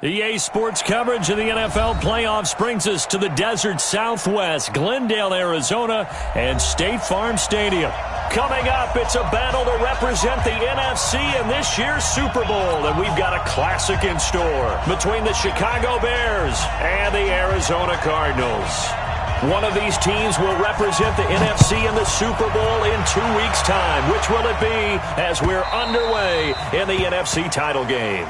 EA Sports coverage of the NFL playoffs brings us to the desert Southwest, Glendale, Arizona, and State Farm Stadium. Coming up, it's a battle to represent the NFC in this year's Super Bowl, and we've got a classic in store between the Chicago Bears and the Arizona Cardinals. One of these teams will represent the NFC in the Super Bowl in 2 weeks' time. Which will it be as we're underway in the NFC title game?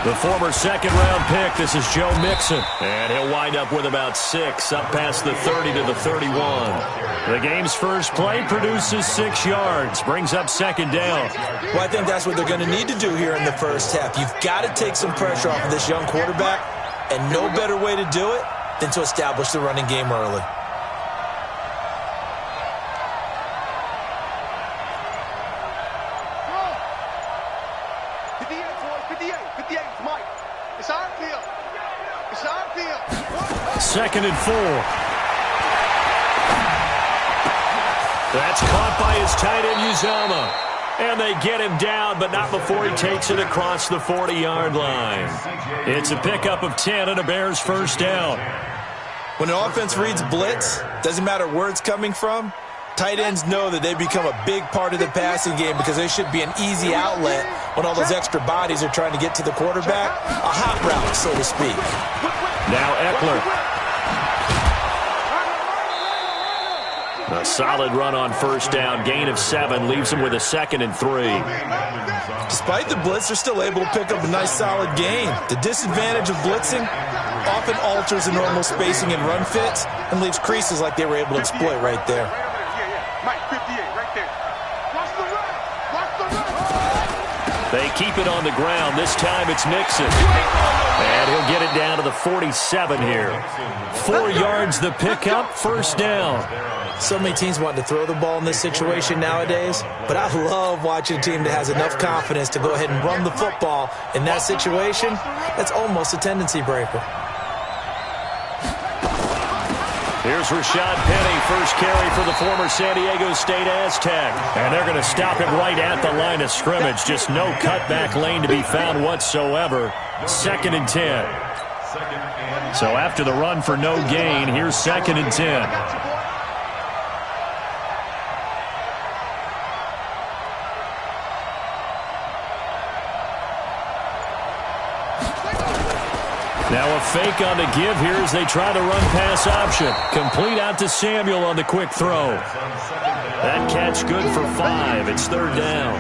The former second-round pick, this is Joe Mixon. And he'll wind up with about 6, up past the 30 to the 31. The game's first play produces 6 yards, brings up second down. Well, I think that's what they're going to need to do here in the first half. You've got to take some pressure off of this young quarterback, and no better way to do it than to establish the running game early. Second and 4. That's caught by his tight end, Uzomah. And they get him down, but not before he takes it across the 40-yard line. It's a pickup of 10 and a Bears first down. When an offense reads blitz, doesn't matter where it's coming from, tight ends know that they become a big part of the passing game because they should be an easy outlet when all those extra bodies are trying to get to the quarterback. A hot route, so to speak. Now Eckler. A solid run on first down. Gain of 7 leaves him with a 2nd and 3. Despite the blitz, they're still able to pick up a nice solid gain. The disadvantage of blitzing often alters the normal spacing and run fits and leaves creases like they were able to exploit right there. They keep it on the ground. This time it's Mixon. And he'll get it down to the 47 here. 4 yards the pickup, first down. So many teams want to throw the ball in this situation nowadays, but I love watching a team that has enough confidence to go ahead and run the football in that situation. That's almost a tendency breaker. Here's Rashad Penny, first carry for the former San Diego State Aztec. And they're going to stop him right at the line of scrimmage. Just no cutback lane to be found whatsoever. 2nd and 10. So after the run for no gain, here's 2nd and 10. Now a fake on the give here as they try the run-pass option. Complete out to Samuel on the quick throw. That catch good for 5. It's 3rd down.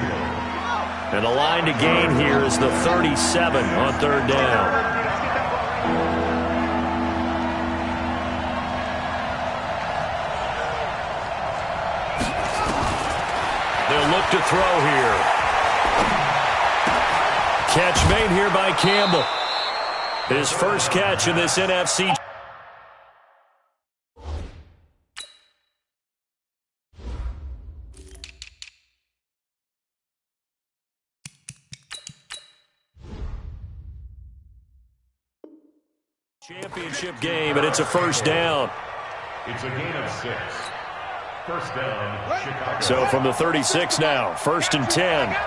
And the line to gain here is the 37 on 3rd down. They'll look to throw here. Catch made here by Campbell. His first catch in this NFC. Championship game, and it's a first down. It's a gain of 6. First down, Chicago. So from the 36 now, 1st and 10.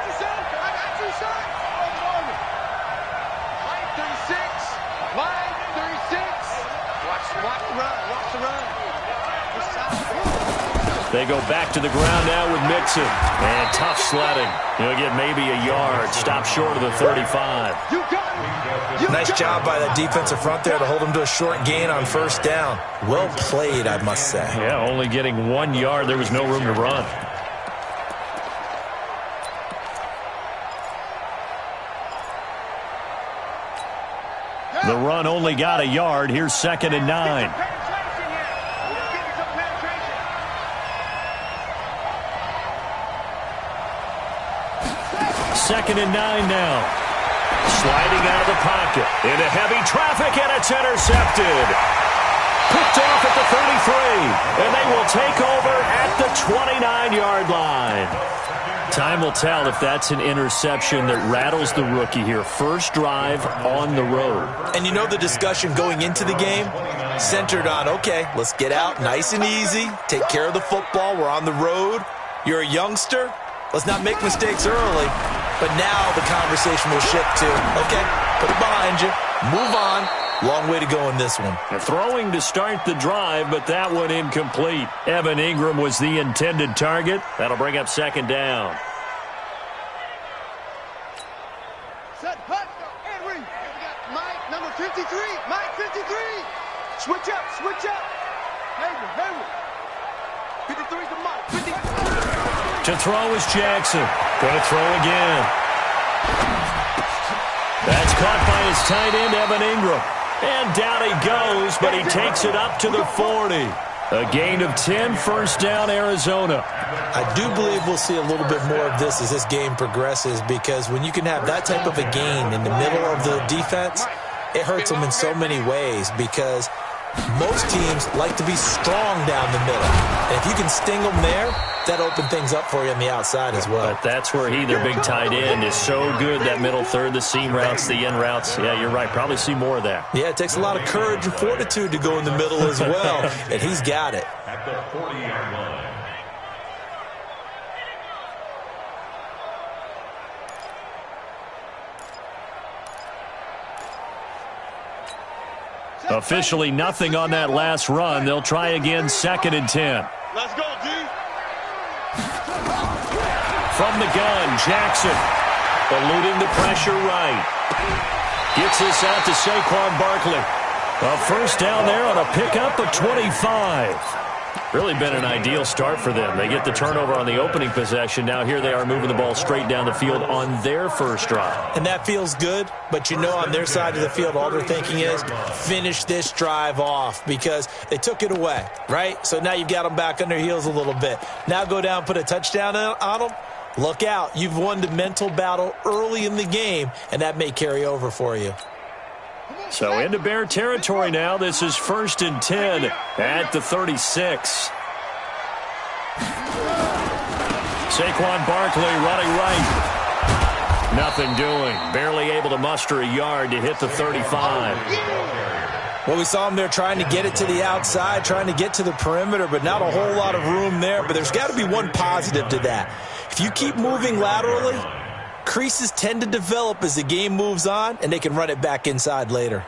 They go back to the ground now with Mixon. And tough sledding. He'll get maybe a yard. Stop short of the 35. Nice job by that defensive front there to hold him to a short gain on first down. Well played, I must say. Yeah, only getting 1 yard. There was no room to run. The run only got a yard. Here's 2nd and 9. Second and 9 now. Sliding out of the pocket. Into heavy traffic, and it's intercepted. Picked off at the 33. And they will take over at the 29-yard line. Time will tell if that's an interception that rattles the rookie here. First drive on the road. And you know the discussion going into the game centered on, okay, let's get out nice and easy, take care of the football, we're on the road, you're a youngster, let's not make mistakes early. But now the conversation will shift to, okay, put it behind you, move on. Long way to go in this one. Throwing to start the drive, but that one incomplete. Evan Ingram was the intended target. That'll bring up second down. Set, hut, and ring. We got Mike, number 53. Mike, 53. Switch up, switch up. Hayward. 53 to Mike. 50. To throw is Jackson. Going to throw again. That's caught by his tight end, Evan Ingram. And down he goes, but he takes it up to the 40. A gain of 10, first down, Arizona. I do believe we'll see a little bit more of this as this game progresses, because when you can have that type of a gain in the middle of the defense, it hurts them in so many ways, because most teams like to be strong down the middle. And if you can sting them there, that opens things up for you on the outside as well. But that's where their big tight end, is so good, that middle third, the seam routes, the in routes. Yeah, you're right. Probably see more of that. Yeah, it takes a lot of courage and fortitude to go in the middle as well, and he's got it. At the 40-yard line. Officially nothing on that last run. They'll try again, second and 10. Let's go, D. From the gun, Jackson, eluding the pressure right. Gets this out to Saquon Barkley. A first down there on a pickup of 25. Really been an ideal start for them. They get the turnover on the opening possession. Now here they are moving the ball straight down the field on their first drive. And that feels good, but you know on their side of the field, all they're thinking is finish this drive off, because they took it away, right? So now you've got them back on their heels a little bit. Now go down, put a touchdown on them. Look out. You've won the mental battle early in the game, and that may carry over for you. So into Bear territory now. This is first and 10 at the 36. Saquon Barkley running right. Nothing doing. Barely able to muster a yard to hit the 35. Well, we saw him there trying to get it to the outside, trying to get to the perimeter, but not a whole lot of room there. But there's got to be one positive to that. If you keep moving laterally, creases tend to develop as the game moves on, and they can run it back inside later.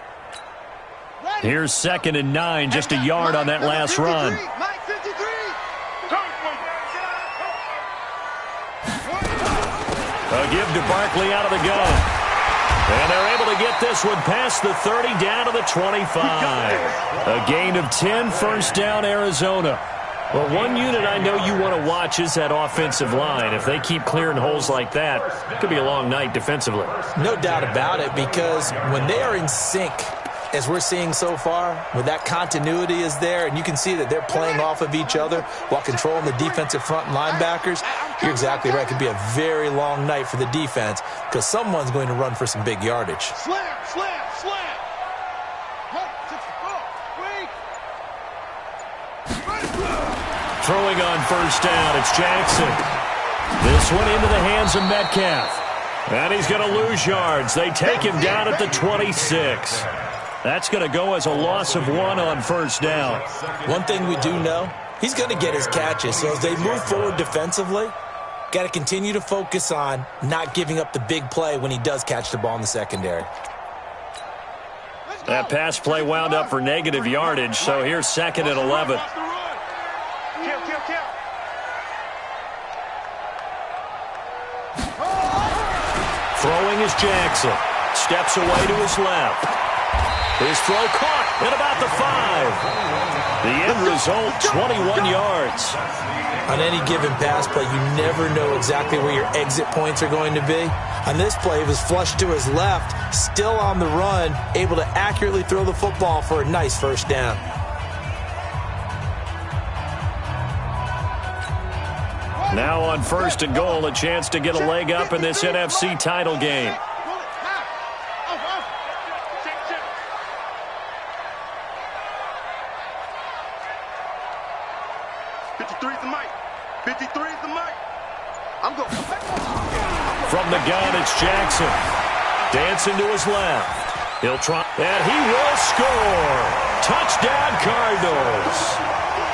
Here's second and 9, just a yard on that last run. Mike, 53. A give to Barkley out of the gun. And they're able to get this one past the 30, down to the 25. A gain of 10, first down, Arizona. Well, one unit I know you want to watch is that offensive line. If they keep clearing holes like that, it could be a long night defensively. No doubt about it, because when they are in sync, as we're seeing so far, when that continuity is there, and you can see that they're playing off of each other while controlling the defensive front linebackers, you're exactly right. It could be a very long night for the defense, because someone's going to run for some big yardage. Slam. Throwing on first down, it's Jackson. This one into the hands of Metcalf. And he's going to lose yards. They take him down at the 26. That's going to go as a loss of 1 on first down. One thing we do know, he's going to get his catches. So as they move forward defensively, got to continue to focus on not giving up the big play when he does catch the ball in the secondary. That pass play wound up for negative yardage, so here's second and 11. Throwing is Jackson. Steps away to his left. His throw caught at about the 5. The end result, 21 yards. On any given pass play, you never know exactly where your exit points are going to be. On this play, it was flushed to his left, still on the run, able to accurately throw the football for a nice first down. Now on first and goal, a chance to get a leg up in this NFC title game. I'm going. From the gun, it's Jackson. Dancing to his left. He'll try, and he will score. Touchdown, Cardinals.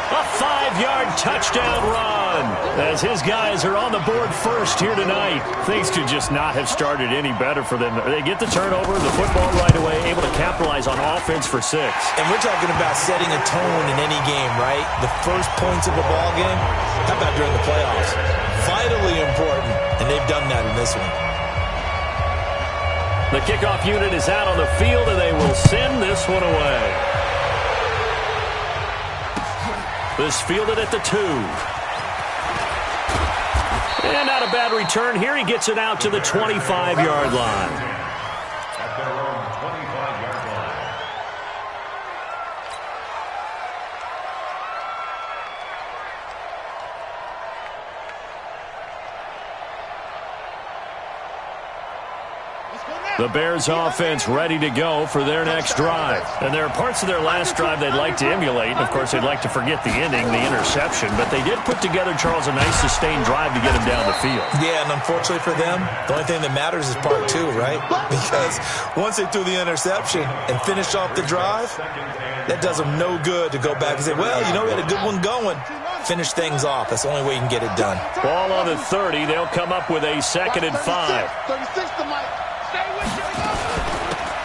A 5-yard touchdown run as his guys are on the board first here tonight. Things could just not have started any better for them. They get the turnover, the football right away, able to capitalize on offense for 6. And we're talking about setting a tone in any game, right? The first points of a ball game, how about during the playoffs? Vitally important, and they've done that in this one. The kickoff unit is out on the field, and they will send this one away. This fielded at the 2. And not a bad return here. He gets it out to the 25-yard line. At their own 25-yard line. The Bears offense ready to go for their next drive. And there are parts of their last drive they'd like to emulate. And, of course, they'd like to forget the ending, the interception. But they did put together, Charles, a nice sustained drive to get him down the field. Yeah, and unfortunately for them, the only thing that matters is part 2, right? Because once they threw the interception and finished off the drive, that does them no good to go back and say, well, you know, we had a good one going. Finish things off. That's the only way you can get it done. Ball on the 30. They'll come up with a 2nd and 5. 36 to Mike. Stay with you.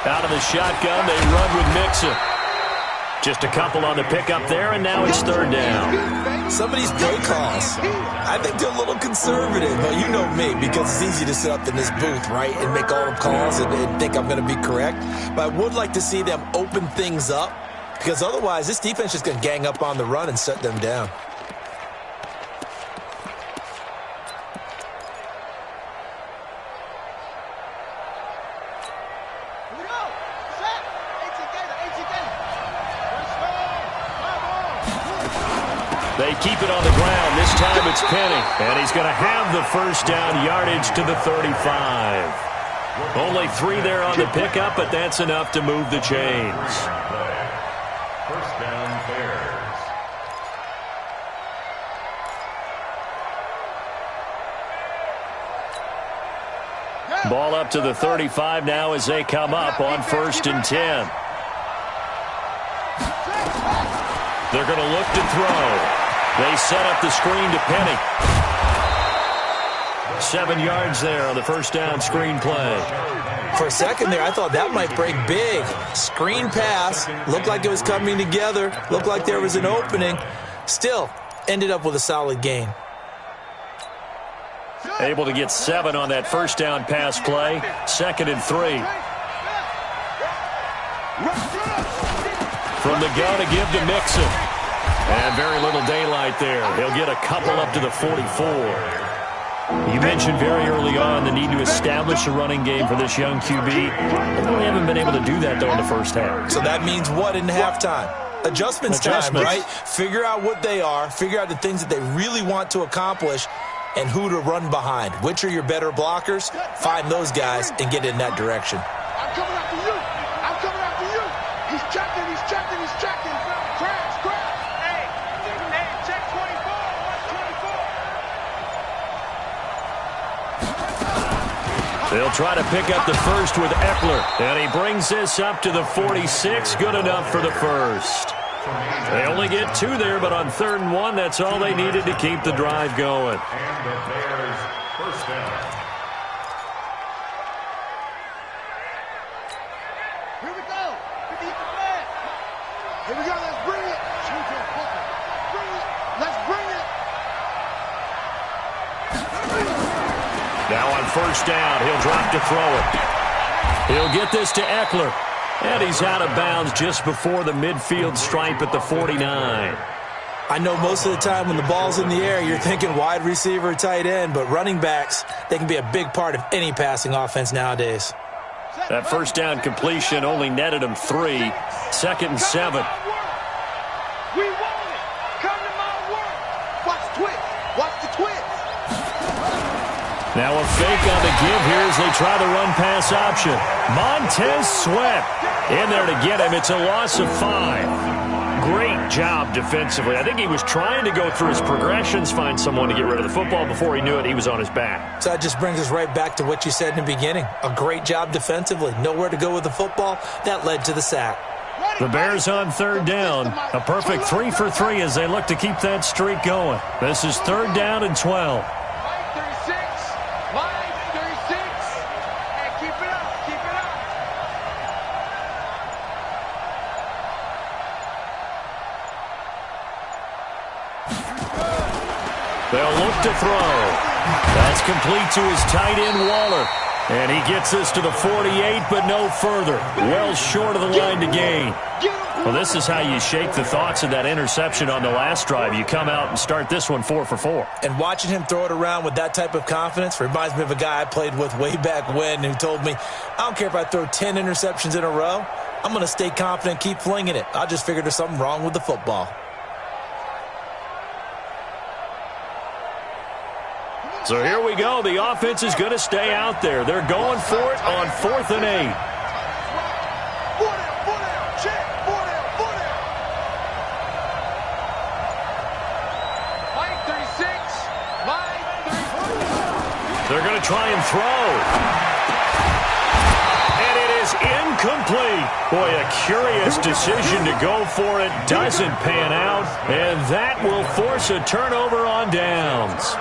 Out of the shotgun, they run with Mixon. Just a couple on the pickup there, and now it's 3rd down. Some of these play calls, I think they're a little conservative. But you know me, because it's easy to sit up in this booth, right, and make all the calls and think I'm going to be correct. But I would like to see them open things up, because otherwise this defense is going to gang up on the run and shut them down. They keep it on the ground. This time it's Penny. And he's going to have the first down yardage to the 35. Only 3 there on the pickup, but that's enough to move the chains. First down, Bears. Ball up to the 35 now as they come up on 1st and 10. They're going to look to throw. They set up the screen to Penny. 7 yards there on the first down screen play. For a second there, I thought that might break big. Screen pass. Looked like it was coming together. Looked like there was an opening. Still, ended up with a solid gain. Able to get 7 on that first down pass play. 2nd and 3. From the gun to give to Mixon. And very little daylight there. He'll get a couple up to the 44. You mentioned very early on the need to establish a running game for this young QB. They really haven't been able to do that, though, in the first half. So that means what in halftime? Adjustments time, right? Figure out what they are. Figure out the things that they really want to accomplish and who to run behind. Which are your better blockers? Find those guys and get in that direction. I'm coming after you. I'm coming after you. He's checking. He's checking. He's checking. Crash, crash. Hey, check 24. Watch 24. They'll try to pick up the first with Eckler. And he brings this up to the 46. Good enough for the first. They only get 2 there, but on 3rd and 1, that's all they needed to keep the drive going. And the Bears first down. Here we go. Here we go. Let's bring it. Bring it. Let's bring it. Now on first down, he'll drop to throw it. He'll get this to Eckler. And he's out of bounds just before the midfield stripe at the 49. I know most of the time when the ball's in the air, you're thinking wide receiver, tight end, but running backs, they can be a big part of any passing offense nowadays. That first down completion only netted him 3. 2nd and 7. We want it. Come to my work. Watch the twist. Watch the twist. Now a fake on the give here as they try the run-pass option. Montez Sweat in there to get him. It's a loss of 5. great job defensively. I think he was trying to go through his progressions, find someone to get rid of the football. Before he knew it, he was on his back. So that just brings us right back to what you said in the beginning. A great job defensively. Nowhere to go with the football. That led to the sack. The Bears on third down. A perfect 3 for 3 as they look to keep that streak going. This is third down and 12. They'll look to throw. That's complete to his tight end, Waller. And he gets this to the 48, but no further. Well short of the line to gain. Well, this is how you shake the thoughts of that interception on the last drive. You come out and start this one 4 for 4. And watching him throw it around with that type of confidence reminds me of a guy I played with way back when who told me, I don't care if I throw 10 interceptions in a row. I'm going to stay confident, keep flinging it. I just figured there's something wrong with the football. So here we go. The offense is going to stay out there. They're going for it on 4th and 8. They're going to try and throw. And it is incomplete. Boy, a curious decision to go for it. Doesn't pan out. And that will force a turnover on downs.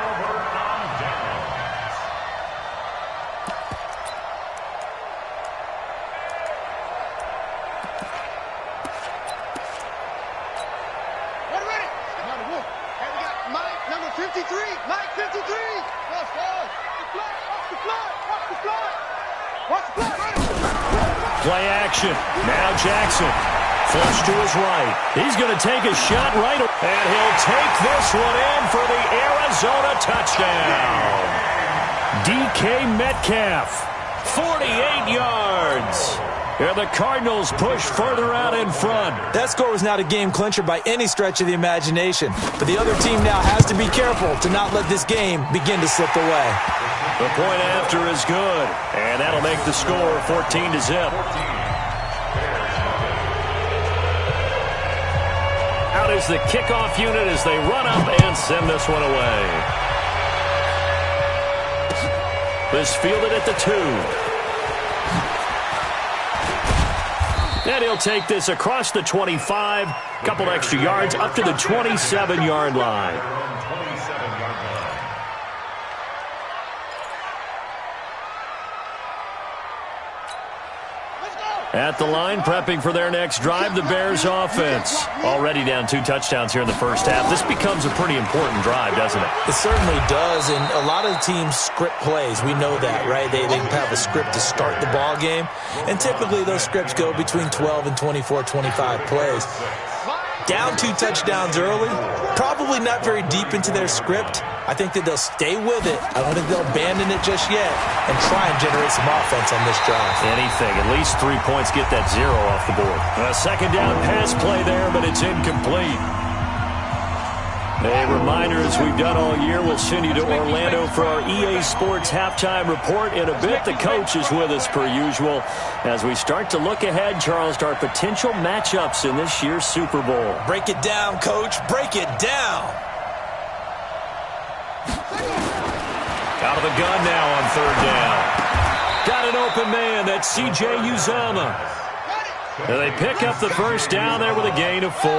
Play action. Now Jackson. Flush to his right. He's going to take a shot right. And he'll take this one in for the Arizona touchdown. DK Metcalf. 48 yards. And the Cardinals push further out in front. That score was not a game clincher by any stretch of the imagination. But the other team now has to be careful to not let this game begin to slip away. The point after is good. And that'll make the score 14-0. Out is the kickoff unit as they run up and send this one away. This fielded at the 2. And he'll take this across the 25. Couple extra yards up to the 27-yard line. At the line, prepping for their next drive, the Bears offense. Already down 2 touchdowns here in the first half. This becomes a pretty important drive, doesn't it? It certainly does, and a lot of teams script plays. We know that, right? They have a script to start the ball game, and typically those scripts go between 12 and 24, 25 plays. Down 2 touchdowns early, probably not very deep into their script. I think that they'll stay with it. I don't think they'll abandon it just yet and try and generate some offense on this drive. Anything. At least 3 points, get that 0 off the board. A second down pass play there, but it's incomplete. A reminder, as we've done all year, we'll send you to Orlando for our EA Sports halftime report in a bit. The coach is with us per usual as we start to look ahead, Charles, to our potential matchups in this year's Super Bowl. Break it down, Coach. Break it down. Out of the gun now on third down. Got an open man. That's C.J. Uzomah. And they pick up the first down there with a gain of 4.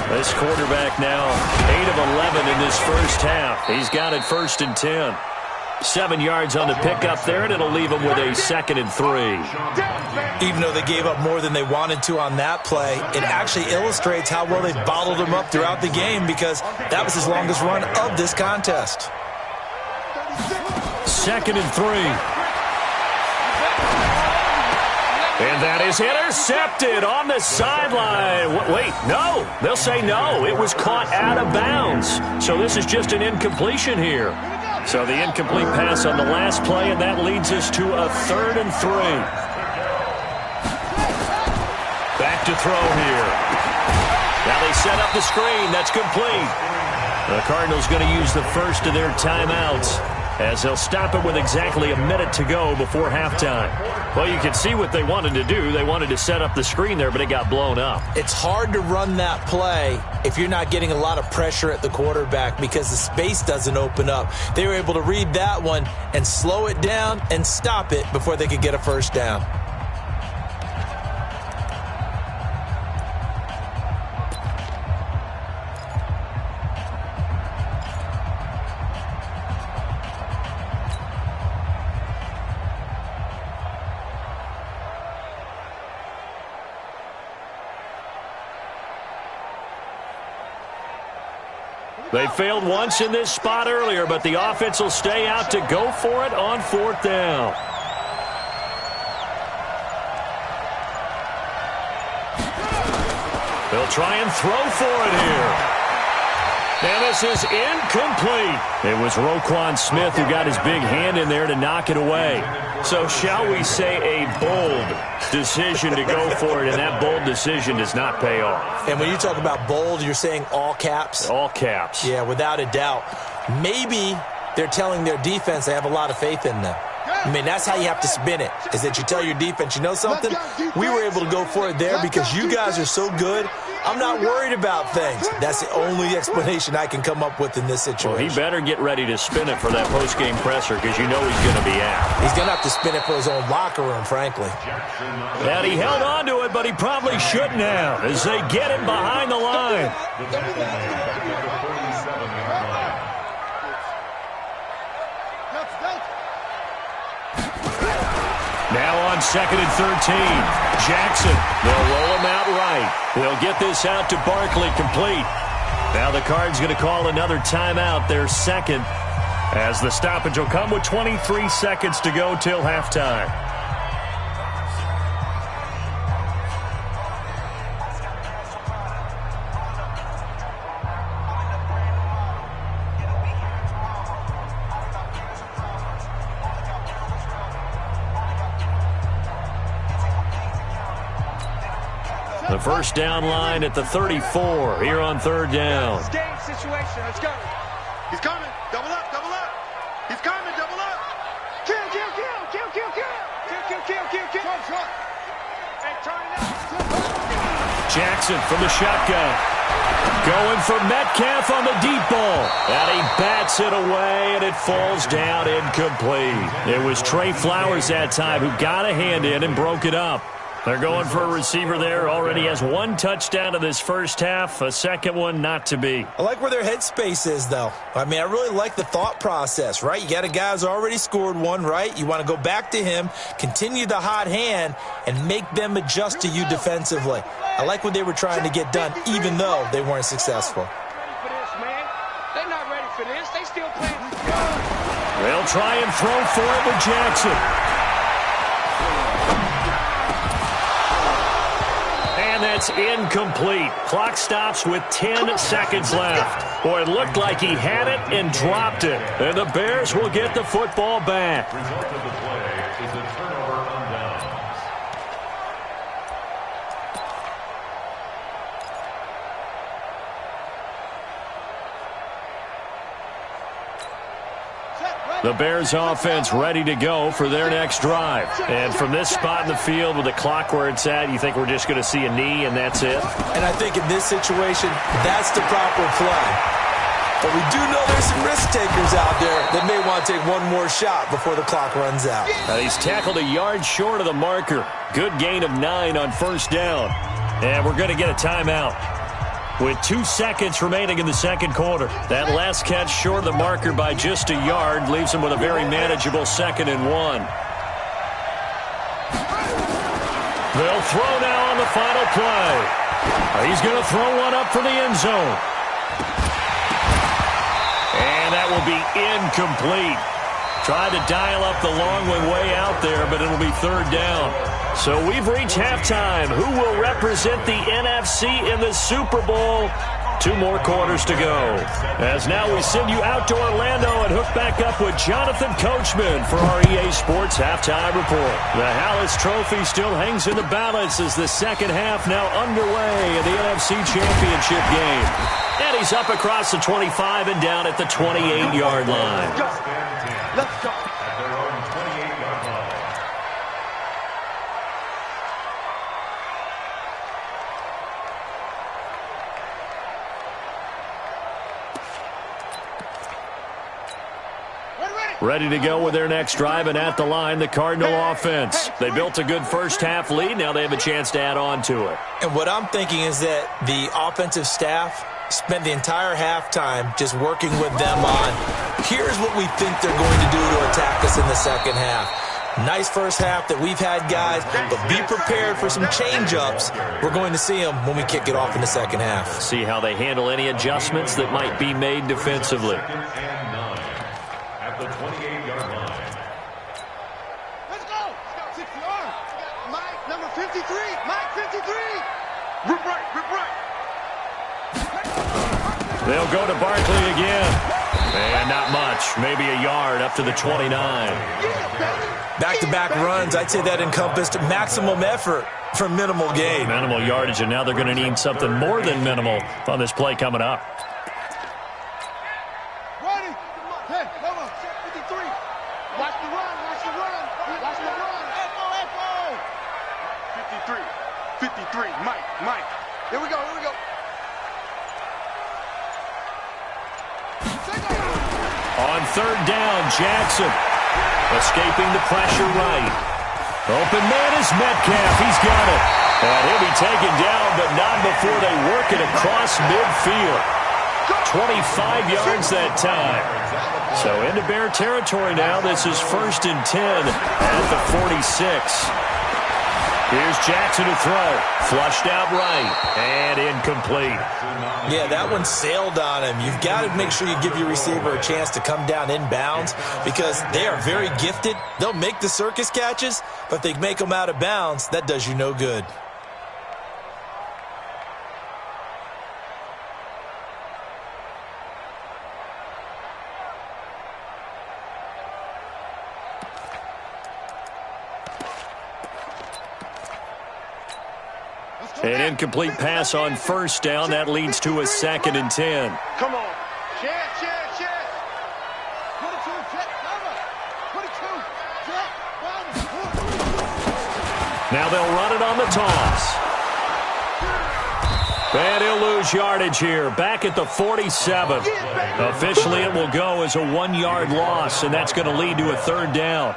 This quarterback now 8 of 11 in this first half. He's got it 1st and 10. 7 yards on the pickup there, and it'll leave him with a 2nd and 3. Even though they gave up more than they wanted to on that play, it actually illustrates how well they bottled him up throughout the game because that was his longest run of this contest. 2nd and 3. And that is intercepted on the sideline. Wait, no. They'll say no. It was caught out of bounds. So this is just an incompletion here. So the incomplete pass on the last play, and that leads us to a 3rd and 3. Back to throw here. Now they set up the screen. That's complete. The Cardinals going to use the first of their timeouts. as they'll stop it with exactly a minute to go before halftime. Well, you can see what they wanted to do. They wanted to set up the screen there, but it got blown up. It's hard to run that play if you're not getting a lot of pressure at the quarterback because the space doesn't open up. They were able to read that one and slow it down and stop it before they could get a first down. They failed once in this spot earlier, but the offense will stay out to go for it on fourth down. They'll try and throw for it here. And this is incomplete. It was Roquan Smith who got his big hand in there to knock it away. So shall we say a bold decision to go for it, and that bold decision does not pay off. And when you talk about bold, you're saying all caps? All caps. Yeah, without a doubt. Maybe they're telling their defense they have a lot of faith in them. I mean, that's how you have to spin it, is that you tell your defense, you know something? We were able to go for it there because you guys are so good. I'm not worried about things. That's the only explanation I can come up with in this situation. Well, he better get ready to spin it for that post-game presser because you know he's going to be out. He's going to have to spin it for his own locker room, frankly. And he held on to it, but he probably shouldn't have as they get him behind the line. Now on 2nd and 13. Jackson, they'll roll him out right. They'll get this out to Barkley, complete. Now the Cards going to call another timeout, their second, as the stoppage will come with 23 seconds to go till halftime. The first down line at the 34 here on third down. Game situation. Let's go. He's coming. Double up. Double up. He's coming. Double up. Kill, kill, kill, kill, kill, kill. Kill, kill, kill, kill, kill. Short. Hey, turn it up. Jackson from the shotgun. Going for Metcalf on the deep ball. And he bats it away, and it falls down incomplete. It was Trey Flowers that time who got a hand in and broke it up. They're going for a receiver there. Already has one touchdown in this first half. A second one not to be. I like where their headspace is, though. I mean, I really like the thought process, right? You got a guy who's already scored one, right? You want to go back to him, continue the hot hand, and make them adjust to you defensively. I like what they were trying to get done, even though they weren't successful. For this, man. They're not ready for this. They still playing. They'll try and throw for it with Jackson. And that's incomplete. Clock stops with 10 seconds left. Boy, it looked like he had it and dropped it. And the Bears will get the football back. Result of the play is a turnover on downs. The Bears offense ready to go for their next drive. And from this spot in the field with the clock where it's at, you think we're just going to see a knee and that's it? And I think in this situation, that's the proper play. But we do know there's some risk takers out there that may want to take one more shot before the clock runs out. He's tackled a yard short of the marker. Good gain of 9 on first down. And we're going to get a timeout. With 2 seconds remaining in the second quarter. That last catch short of the marker by just a yard leaves him with a very manageable 2nd and 1. They'll throw now on the final play. He's going to throw one up for the end zone. And that will be incomplete. Tried to dial up the long one way out there, but it'll be third down. So we've reached halftime. Who will represent the NFC in the Super Bowl? 2 more quarters to go. As now we send you out to Orlando and hook back up with Jonathan Coachman for our EA Sports Halftime Report. The Hallis Trophy still hangs in the balance as the second half now underway in the NFC Championship game. And he's up across the 25 and down at the 28-yard line. Let's go. At their own 28-yard line. Ready to go with their next drive, and at the line, the Cardinal offense. They built a good first-half lead. Now they have a chance to add on to it. And what I'm thinking is that the offensive staff spent the entire halftime just working with them on, here's what we think they're going to do to attack us in the second half. Nice first half that we've had, guys, but be prepared for some change-ups. We're going to see them when we kick it off in the second half. See how they handle any adjustments that might be made defensively. Second and 9 at the 28-yard line. Let's go. 60 yards. Mike, number 53. Mike, 53. Rip right, rip right. They'll go to Barkley again. And not much. Maybe a yard up to the 29. Back-to-back runs, I'd say that encompassed maximum effort for minimal gain. Minimal yardage, and now they're going to need something more than minimal on this play coming up. Ready? Hey, come on. 53. Watch the run, watch the run. Watch the run. Echo. 53. Mike. Here we go. On third down, Jackson escaping the pressure right. Open man is Metcalf. He's got it. And he'll be taken down, but not before they work it across midfield. 25 yards that time. So into Bear territory now. This is 1st and 10 at the 46. Here's Jackson to throw. Flushed out right and incomplete. Yeah, that one sailed on him. You've got to make sure you give your receiver a chance to come down inbounds because they are very gifted. They'll make the circus catches, but if they make them out of bounds, that does you no good. An incomplete pass on first down. That leads to a 2nd and 10. Come on. Chance. 22, check, cover. 22, check, Now they'll run it on the toss. And he'll lose yardage here. Back at the 47. Officially, it will go as a 1-yard loss, and that's going to lead to a 3rd down.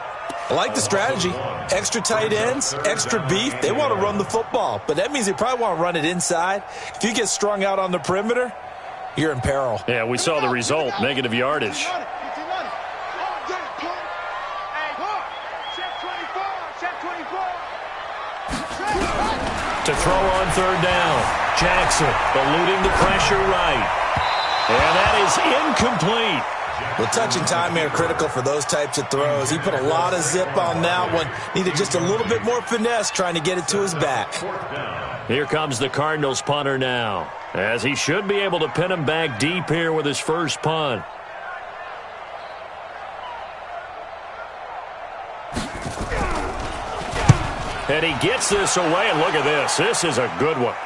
I like the strategy. Extra tight ends, extra beef. They want to run the football, but that means they probably want to run it inside. If you get strung out on the perimeter, you're in peril. Yeah, we saw the result, negative yardage. To throw on 3rd down. Jackson eluding the pressure right. And that is incomplete. Well, touch and timing are critical for those types of throws. He put a lot of zip on that one. Needed just a little bit more finesse trying to get it to his back. Here comes the Cardinals punter now, as he should be able to pin him back deep here with his first punt. And he gets this away, and look at this. This is a good one.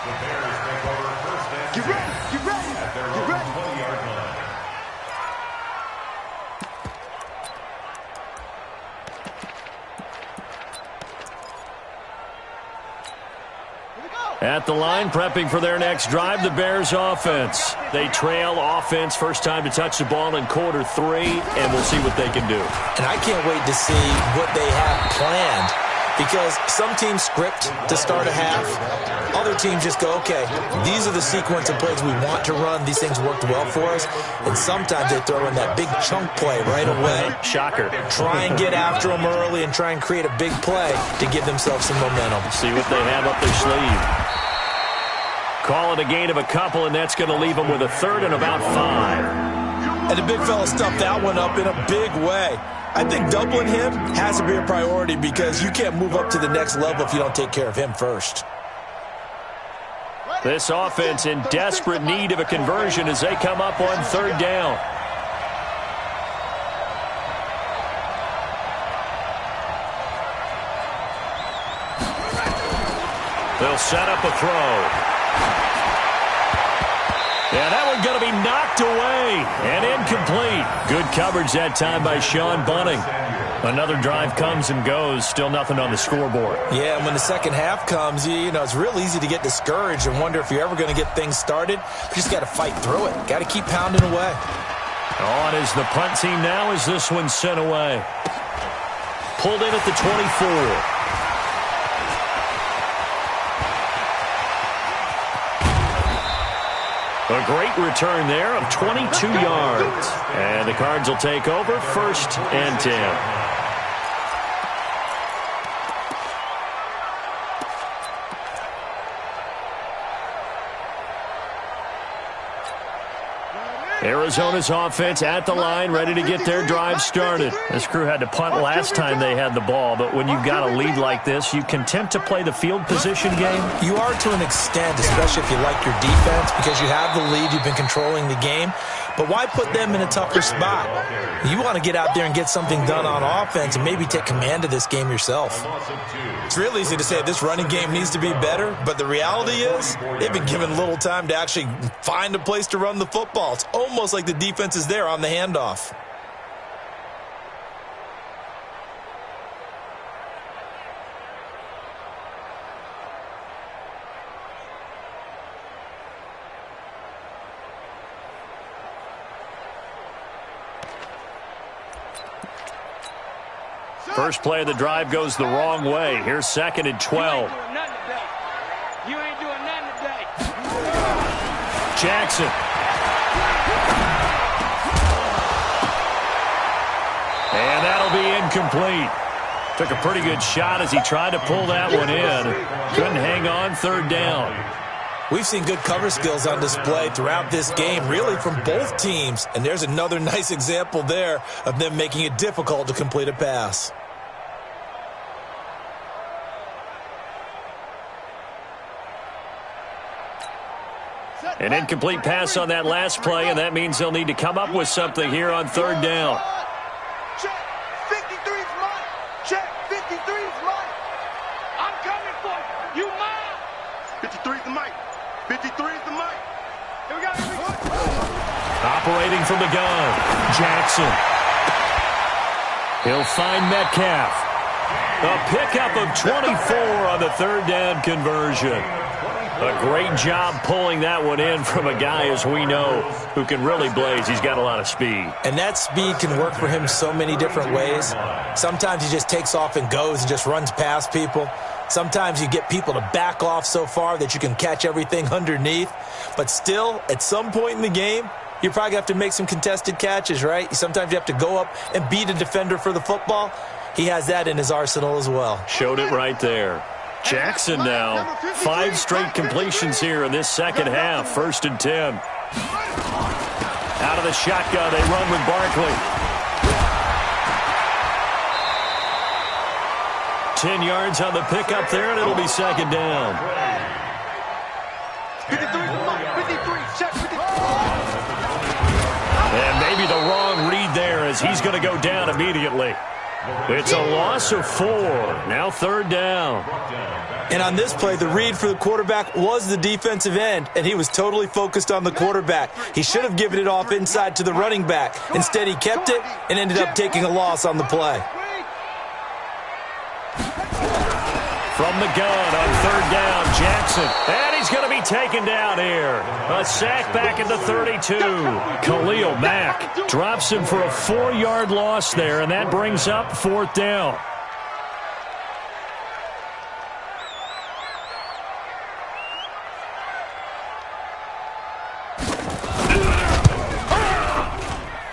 The Bears take over 1st and 10 at their own 20-yard line. At the line, prepping for their next drive, the Bears offense. They trail offense, first time to touch the ball in quarter 3, and we'll see what they can do. And I can't wait to see what they have planned because some teams script to start a half. Other teams just go, okay, these are the sequence of plays we want to run. These things worked well for us. And sometimes they throw in that big chunk play right away. Shocker. Try and get after them early and try and create a big play to give themselves some momentum. See what they have up their sleeve. Call it a gain of a couple, and that's going to leave them with a 3rd and about 5. And the big fella stuffed that one up in a big way. I think doubling him has to be a priority because you can't move up to the next level if you don't take care of him first. This offense in desperate need of a conversion as they come up on 3rd down. They'll set up a throw. Yeah, that one going to be knocked away and incomplete. Good coverage that time by Sean Bunting. Another drive comes and goes, still nothing on the scoreboard. Yeah, and when the second half comes, you know, it's real easy to get discouraged and wonder if you're ever going to get things started. You just got to fight through it. Got to keep pounding away. On is the punt team now as this one's sent away. Pulled in at the 24. A great return there of 22 yards. And the Cards will take over 1st and 10. Arizona's offense at the line, ready to get their drive started. This crew had to punt last time they had the ball, but when you've got a lead like this, you content to play the field position game? You are to an extent, especially if you like your defense, because you have the lead, you've been controlling the game. But why put them in a tougher spot? You want to get out there and get something done on offense and maybe take command of this game yourself. It's real easy to say this running game needs to be better, but the reality is they've been given little time to actually find a place to run the football. It's almost like the defense is there on the handoff. First play of the drive goes the wrong way. Here's 2nd and 12. You ain't doing nothing today. Jackson. And that'll be incomplete. Took a pretty good shot as he tried to pull that one in. Couldn't hang on, 3rd down. We've seen good cover skills on display throughout this game, really from both teams. And there's another nice example there of them making it difficult to complete a pass. An incomplete pass on that last play, and that means they'll need to come up with something here on 3rd down. Check. 53's mine. Check. 53's mine. I'm coming for you. You mine. 53's the mic. 53's the mic. Here we go. Operating from the gun, Jackson. He'll find Metcalf. A pickup of 24 on the 3rd down conversion. A great job pulling that one in from a guy, as we know, who can really blaze. He's got a lot of speed. And that speed can work for him so many different ways. Sometimes he just takes off and goes and just runs past people. Sometimes you get people to back off so far that you can catch everything underneath. But still, at some point in the game, you're probably going to have to make some contested catches, right? Sometimes you have to go up and beat a defender for the football. He has that in his arsenal as well. Showed it right there. Jackson now, 5 straight completions here in this second half. 1st and 10. Out of the shotgun, they run with Barkley. 10 yards on the pickup there, and it'll be 2nd down. 53, check 53. And maybe the wrong read there as he's going to go down immediately. It's a loss of 4. Now 3rd down. And on this play, the read for the quarterback was the defensive end, and he was totally focused on the quarterback. He should have given it off inside to the running back. Instead, he kept it and ended up taking a loss on the play. From the gun on 3rd down, Jackson. And he's going to be taken down here. A sack back at the 32. Khalil Mack drops him for a 4-yard loss there, and that brings up 4th down.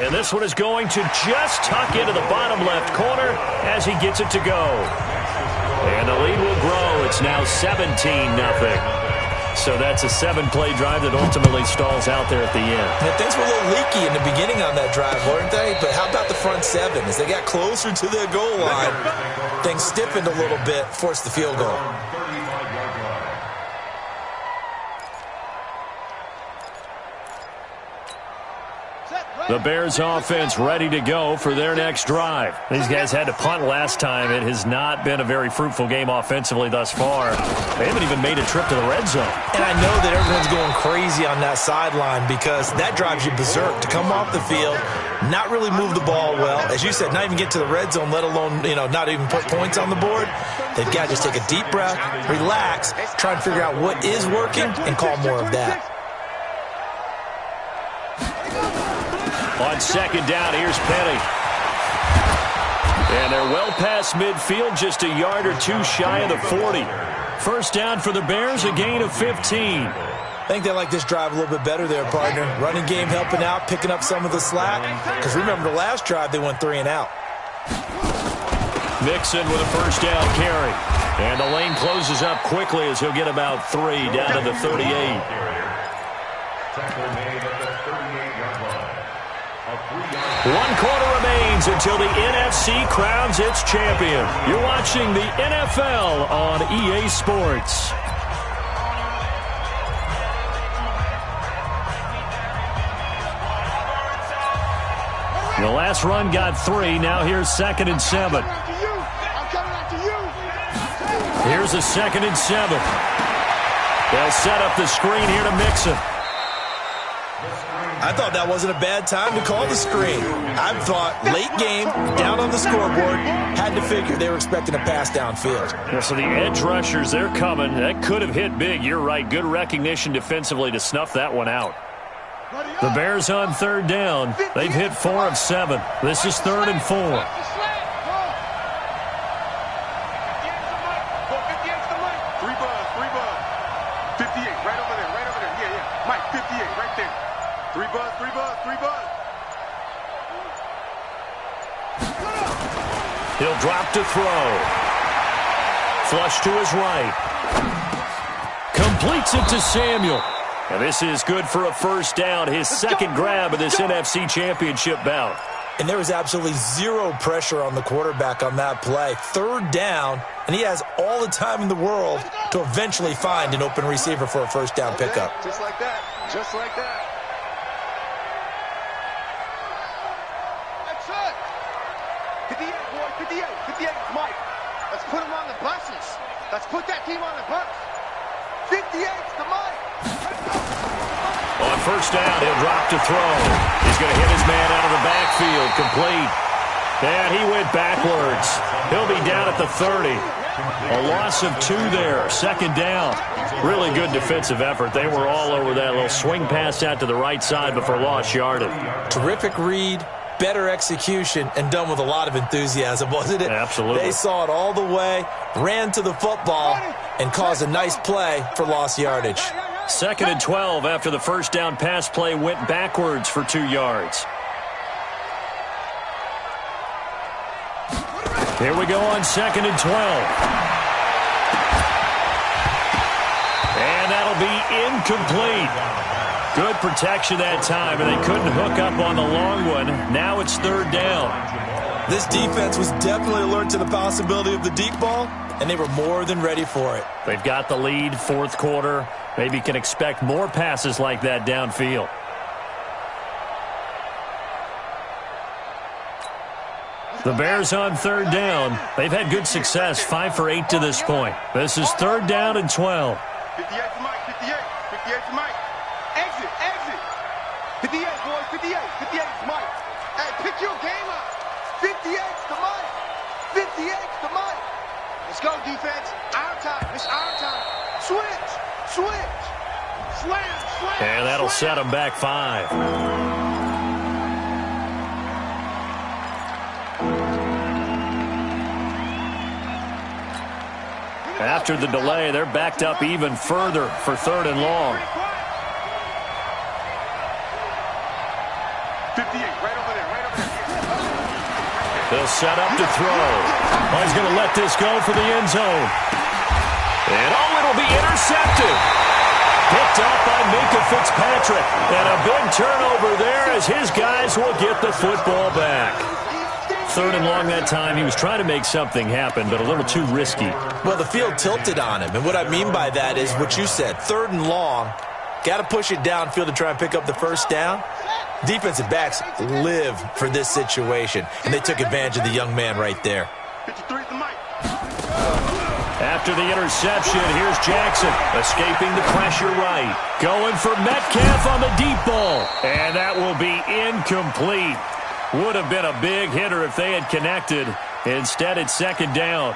And this one is going to just tuck into the bottom left corner as he gets it to go. And the lead will grow. It's now 17-0. So that's a 7-play drive that ultimately stalls out there at the end. Yeah, things were a little leaky in the beginning on that drive, weren't they? But how about the front 7? As they got closer to their goal line, things stiffened a little bit, forced the field goal. Set, right. The Bears offense ready to go for their next drive. These guys had to punt last time. It has not been a very fruitful game offensively thus far. They haven't even made a trip to the red zone. And I know that everyone's going crazy on that sideline because that drives you berserk to come off the field, not really move the ball well. As you said, not even get to the red zone, let alone, not even put points on the board. They've got to just take a deep breath, relax, try and figure out what is working, and call more of that. On second down, here's Penny. And they're well past midfield, just a yard or two shy of the 40. First down for the Bears, a gain of 15. I think they like this drive a little bit better there, partner. Running game helping out, picking up some of the slack. Because remember, the last drive, they went 3 and out. Mixon with a first down carry. And the lane closes up quickly as he'll get about 3 down to the 38. Tackle made at the 38-yard line. 1 quarter remains until the NFC crowns its champion. You're watching the NFL on EA Sports. The last run got 3. Now here's 2nd and 7. Here's a 2nd and 7. They'll set up the screen here to Mixon. I thought that wasn't a bad time to call the screen. I thought late game, down on the scoreboard, had to figure they were expecting a pass downfield. Yeah, so the edge rushers, they're coming. That could have hit big. You're right. Good recognition defensively to snuff that one out. The Bears on 3rd down. They've hit 4 of 7. This is 3rd and 4. He'll drop to throw. Flush to his right. Completes it to Samuel. And this is good for a first down, his second grab of this NFC Championship bout. And there was absolutely zero pressure on the quarterback on that play. 3rd down, and he has all the time in the world to eventually find an open receiver for a first down pickup. Just like that. Just like that. That's it. 58, boy. 58. 58 is Mike. Let's put him on the buses. Let's put that team on the bus. 58's the Mike. On first down, he'll drop to throw. He's going to hit his man out of the backfield. Complete. And he went backwards. He'll be down at the 30. A loss of 2 there. 2nd down. Really good defensive effort. They were all over that little swing pass out to the right side before lost yardage. Terrific read, better execution, and done with a lot of enthusiasm, wasn't it? Absolutely. They saw it all the way, ran to the football, and caused a nice play for lost yardage. 2nd and 12 after the first down pass play went backwards for 2 yards. Here we go on 2nd and 12. And that'll be incomplete. Good protection that time, and they couldn't hook up on the long one. Now it's 3rd down. This defense was definitely alert to the possibility of the deep ball, and they were more than ready for it. They've got the lead, 4th quarter. Maybe can expect more passes like that downfield. The Bears on 3rd down. They've had good success, 5 for 8 to this point. This is 3rd down and 12. 58 to Mike. 58. 58 to Mike. Exit. Exit. 58, boys. 58. 58 to Mike. Hey, pick your game up. 58's the Mike. 58's the Mike. Let's go, defense. Our time. It's our time. Switch. Switch. Slam. Slam. And that'll set them back 5. After the delay, they're backed up even further for 3rd and long. 58, right over there, right over there. They'll set up to throw. Oh, he's going to let this go for the end zone. And it'll be intercepted. Picked up by Minka Fitzpatrick. And a big turnover there as his guys will get the football back. 3rd and long that time. He was trying to make something happen, but a little too risky. Well, the field tilted on him, and what I mean by that is what you said. 3rd and long, Got to push it downfield to try and pick up the first down. Defensive backs live for this situation, and they took advantage of the young man right there. 53 is the mic. After the interception, here's Jackson, escaping the pressure right. Going for Metcalf on the deep ball, and that will be incomplete. Would have been a big hitter if they had connected. Instead, it's second down.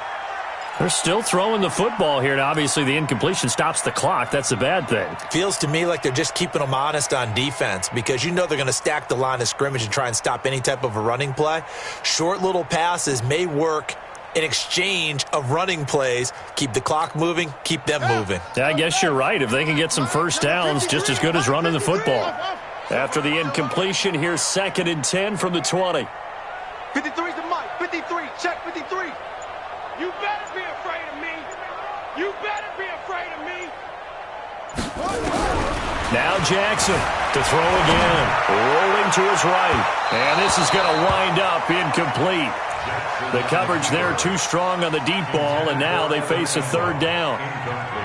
They're still throwing the football here, and obviously the incompletion stops the clock. That's a bad thing. Feels to me like they're just keeping them honest on defense because you know they're going to stack the line of scrimmage and try and stop any type of a running play. Short little passes may work in exchange of running plays. Keep the clock moving, keep them moving. I guess you're right. If they can get some first downs, just as good as running the football. After the incompletion, here's 2nd and 10 from the 20. 53 is the mic. 53. Check 53. You better be afraid of me. You better be afraid of me. Now Jackson to throw again. Rolling to his right. And this is going to wind up incomplete. The coverage there too strong on the deep ball, and now they face a 3rd down.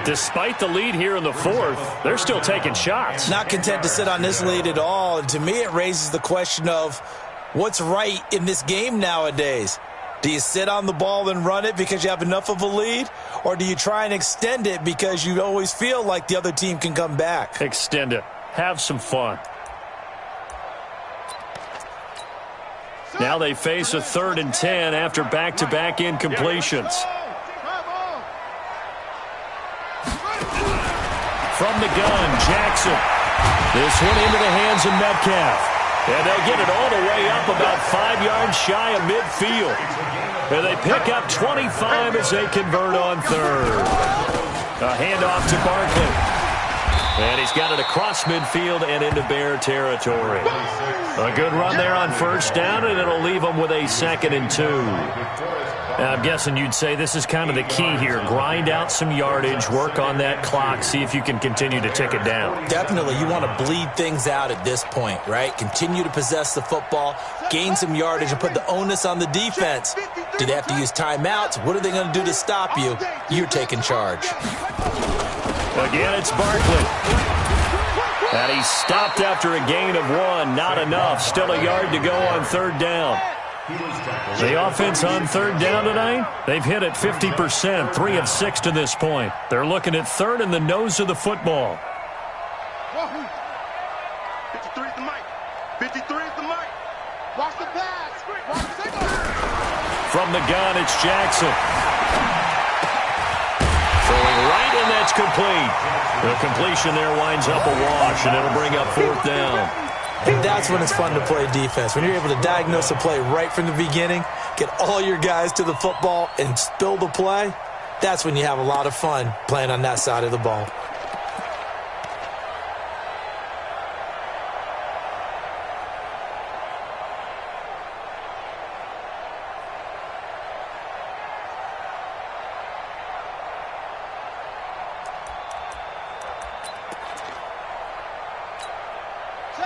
Despite the lead here in the 4th, they're still taking shots. Not content to sit on this lead at all, and to me it raises the question of what's right in this game nowadays. Do you sit on the ball and run it because you have enough of a lead? Or do you try and extend it because you always feel like the other team can come back? Extend it. Have some fun. Now they face a 3rd and 10 after back-to-back incompletions. From the gun, Jackson. This one into the hands of Metcalf. And they'll get it all the way up about 5 yards shy of midfield. And they pick up 25 as they convert on 3rd. A handoff to Barkley. And he's got it across midfield and into Bear territory. A good run there on 1st down, and it'll leave them with a 2nd and 2. Now, I'm guessing you'd say this is kind of the key here. Grind out some yardage, work on that clock, see if you can continue to tick it down. Definitely. You want to bleed things out at this point, right? Continue to possess the football, gain some yardage, and put the onus on the defense. Do they have to use timeouts? What are they going to do to stop you? You're taking charge. Again, it's Barkley. And he's stopped after a gain of 1. Not enough. Still a yard to go on 3rd down. The offense on 3rd down tonight, they've hit it 50%, 3 of 6 to this point. They're looking at 3rd in the nose of the football. 53 is the mic. 53 is the mic. Watch the pass. Watch the From the gun, it's Jackson. Throwing right, and that's complete. The completion there winds up a wash, and it'll bring up 4th down. And that's when it's fun to play defense. When you're able to diagnose a play right from the beginning, get all your guys to the football, and spill the play, that's when you have a lot of fun playing on that side of the ball.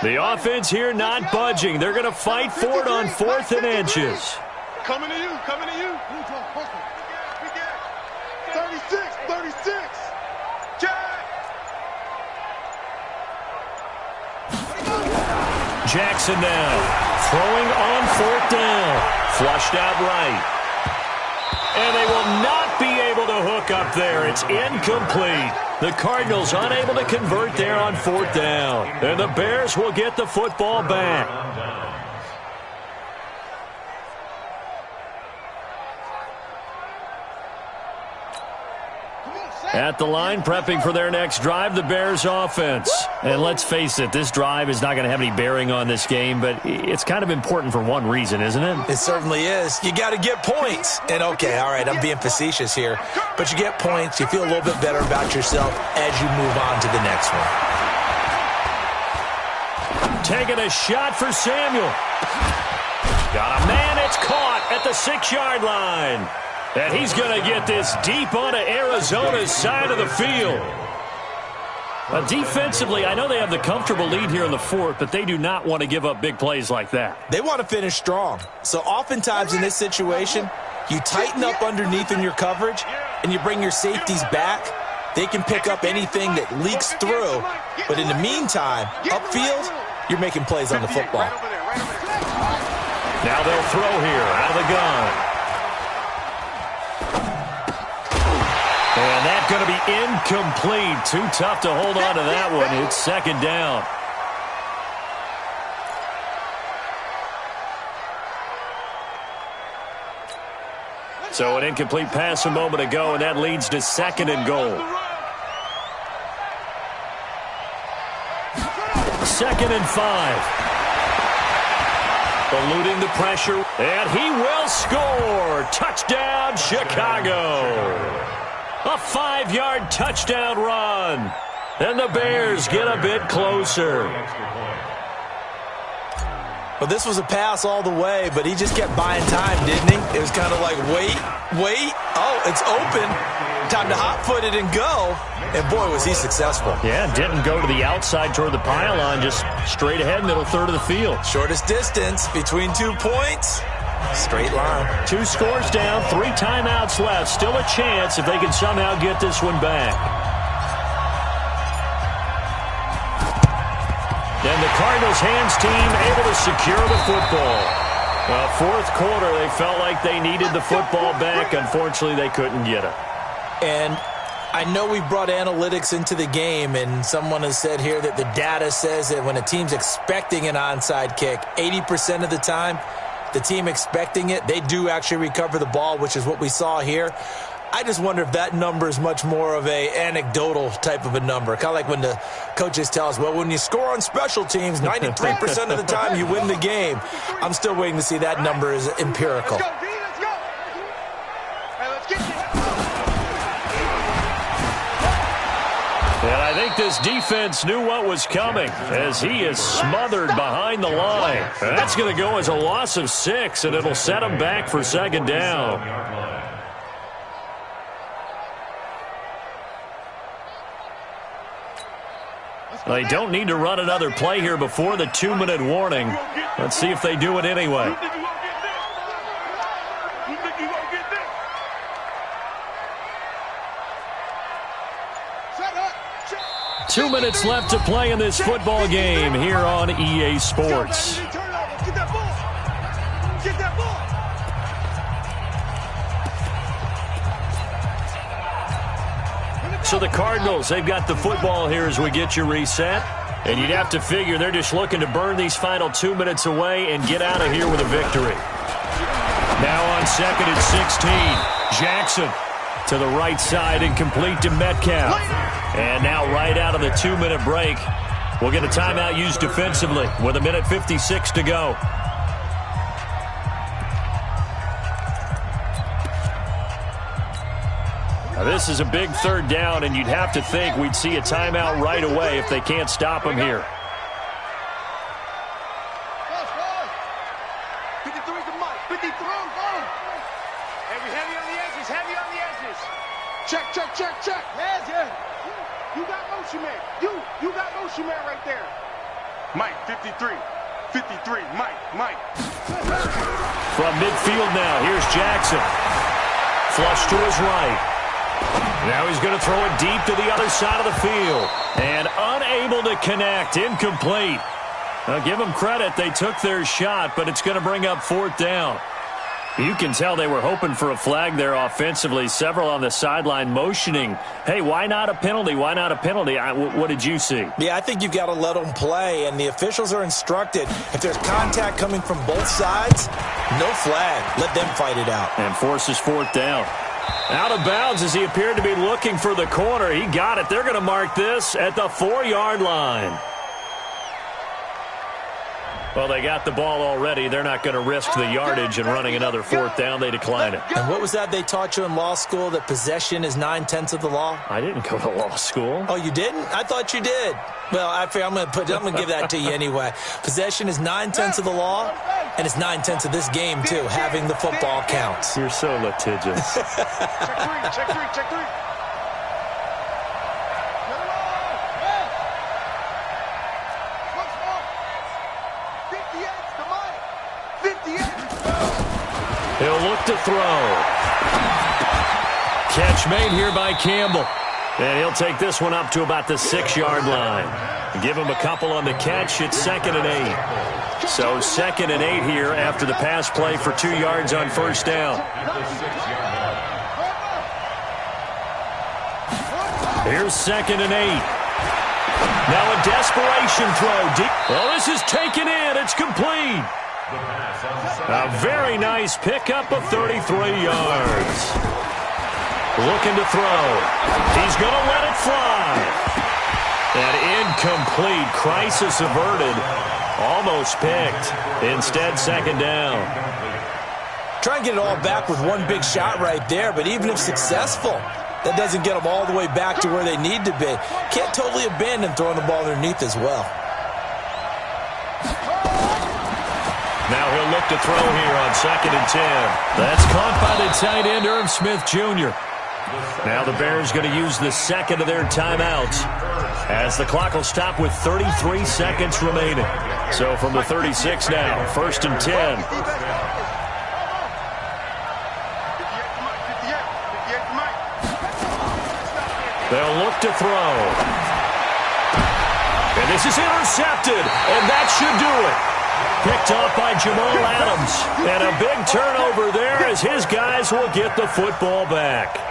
The offense here not budging. They're going to fight for it on 4th and inches. Coming to you, coming to you. 36, 36. Jack. Jackson now. Throwing on 4th down. Flushed out right. And they will not be able to hook up there. It's incomplete. The Cardinals unable to convert there on 4th down. And the Bears will get the football back. At the line, prepping for their next drive, the Bears offense. And let's face it, this drive is not going to have any bearing on this game, but it's kind of important for one reason, isn't it? It certainly is. You got to get points. And okay, all right, I'm being facetious here, but you get points, you feel a little bit better about yourself as you move on to the next one. Taking a shot for Samuel. Got a man, it's caught at the 6-yard line. And he's going to get this deep onto Arizona's side of the field. Defensively, I know they have the comfortable lead here in the 4th, but they do not want to give up big plays like that. They want to finish strong. So oftentimes in this situation, you tighten up underneath in your coverage, and you bring your safeties back, they can pick up anything that leaks through. But in the meantime, upfield, you're making plays on the football. Now they'll throw here out of the gun. And that's going to be incomplete. Too tough to hold on to that one. It's second down. So an incomplete pass a moment ago, and that leads to second and goal. Second and 5. Eluding the pressure, and he will score. Touchdown, Chicago. A 5-yard touchdown run. And the Bears get a bit closer. Well, this was a pass all the way, but he just kept buying time, didn't he? It was kind of like, wait. Oh, it's open. Time to hot-foot it and go. And, boy, was he successful. Yeah, didn't go to the outside toward the pylon, just straight ahead, middle third of the field. Shortest distance between 2 points. Straight line. 2 scores down, 3 timeouts left. Still a chance if they can somehow get this one back. And the Cardinals hands team able to secure the football. Well, fourth quarter, they felt like they needed the football back. Unfortunately, they couldn't get it. And I know we brought analytics into the game, and someone has said here that the data says that when a team's expecting an onside kick, 80% of the time, the team expecting it, they do actually recover the ball, which is what we saw here. I just wonder if that number is much more of a anecdotal type of a number. Kind of like when the coaches tell us, well, when you score on special teams, 93% of the time you win the game. I'm still waiting to see that number is empirical. Let's go, D, let's go. Hey, let's get this. And I think this defense knew what was coming as he is smothered behind the line. And that's going to go as a loss of 6, and it'll set him back for second down. They don't need to run another play here before the 2-minute warning. Let's see if they do it anyway. 2 minutes left to play in this football game here on EA Sports. Get that ball. Get that ball. So the Cardinals, they've got the football here as we get you reset. And you'd have to figure they're just looking to burn these final 2 minutes away and get out of here with a victory. Now on second and 16, Jackson to the right side and complete to Metcalf. And now right out of the 2-minute break, we'll get a timeout used defensively with 1:56 to go. Now this is a big third down, and you'd have to think we'd see a timeout right away if they can't stop him here. 53's the mic. 53, go. Heavy on the edges, heavy on the edges. Check. Yeah. You got motion man. You got motion man right there. Mike, 53. 53, Mike. From midfield now, here's Jackson. Flush to his right. Now he's going to throw it deep to the other side of the field. And unable to connect, incomplete. Now give them credit, they took their shot, but it's going to bring up fourth down. You can tell they were hoping for a flag there offensively. Several on the sideline motioning, hey, why not a penalty? Why not a penalty? What did you see? Yeah, I think you've got to let them play, and the officials are instructed. If there's contact coming from both sides, no flag. Let them fight it out. And forces fourth down. Out of bounds as he appeared to be looking for the corner. He got it. They're going to mark this at the 4-yard line. Well, they got the ball already. They're not going to risk the yardage and running another fourth down. They decline it. And what was that they taught you in law school, that possession is 9/10 of the law? I didn't go to law school. Oh, you didn't? I thought you did. Well, I'm going to give that to you anyway. Possession is 9/10 of the law, and it's 9/10 of this game, too. Having the football counts. You're so litigious. Check three. He'll look to throw. Catch made here by Campbell. And he'll take this one up to about the 6-yard line. Give him a couple on the catch. It's 2nd and 8. So 2nd and 8 here after the pass play for 2 yards on first down. Here's 2nd and 8. Now a desperation throw. Deep. Oh, this is taken in. It's complete. A very nice pickup of 33 yards. Looking to throw. He's going to let it fly. An incomplete. Crisis averted. Almost picked. Instead, 2nd down. Try and get it all back with one big shot right there, but even if successful, that doesn't get them all the way back to where they need to be. Can't totally abandon throwing the ball underneath as well. Now he'll look to throw here on 2nd and 10. That's caught by the tight end, Irv Smith Jr. Now the Bears going to use the second of their timeouts as the clock will stop with 33 seconds remaining. So from the 36 now, 1st and 10. They'll look to throw. And this is intercepted, and that should do it. Picked off by Jamal Adams. And a big turnover there as his guys will get the football back.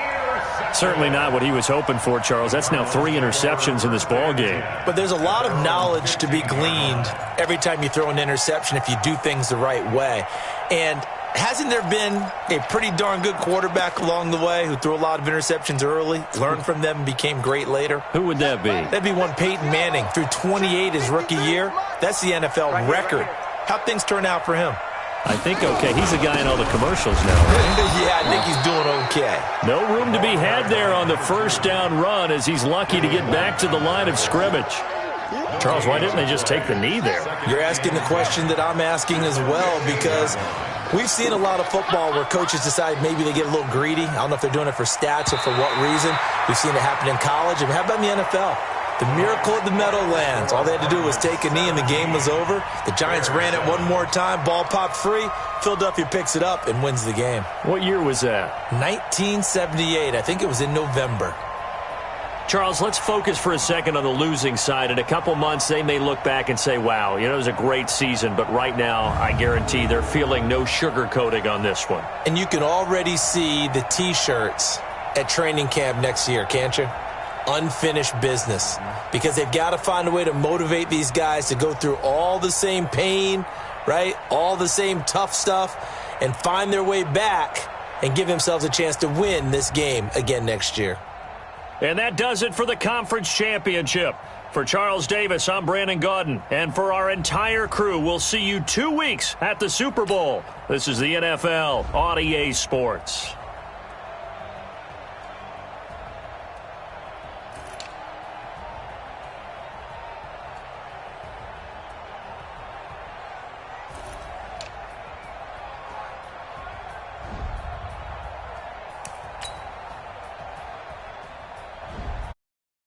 Certainly not what he was hoping for, Charles. That's now 3 interceptions in this ball game. But there's a lot of knowledge to be gleaned every time you throw an interception if you do things the right way. And hasn't there been a pretty darn good quarterback along the way who threw a lot of interceptions early, learned from them, and became great later? Who would that be? That'd be one Peyton Manning. Threw 28 his rookie year. That's the NFL record. How'd things turn out for him? I think okay. He's a guy in all the commercials now, right? Yeah, I think he's doing okay. No room to be had there on the first down run as he's lucky to get back to the line of scrimmage. Charles, why didn't they just take the knee there? You're asking the question that I'm asking as well, because we've seen a lot of football where coaches decide maybe they get a little greedy. I don't know if they're doing it for stats or for what reason. We've seen it happen in college. And how about in the NFL? The miracle of the Meadowlands. All they had to do was take a knee and the game was over. The Giants ran it one more time. Ball popped free. Philadelphia picks it up and wins the game. What year was that? 1978. I think it was in November. Charles, let's focus for a second on the losing side. In a couple months, they may look back and say, wow, it was a great season. But right now, I guarantee they're feeling no sugarcoating on this one. And you can already see the T-shirts at training camp next year, can't you? Unfinished business, because they've got to find a way to motivate these guys to go through all the same pain, right? All the same tough stuff, and find their way back and give themselves a chance to win this game again next year. And that does it for the conference championship. For Charles Davis, I'm Brandon Gaudin. And for our entire crew, we'll see you 2 weeks at the Super Bowl. This is the NFL on EA Sports.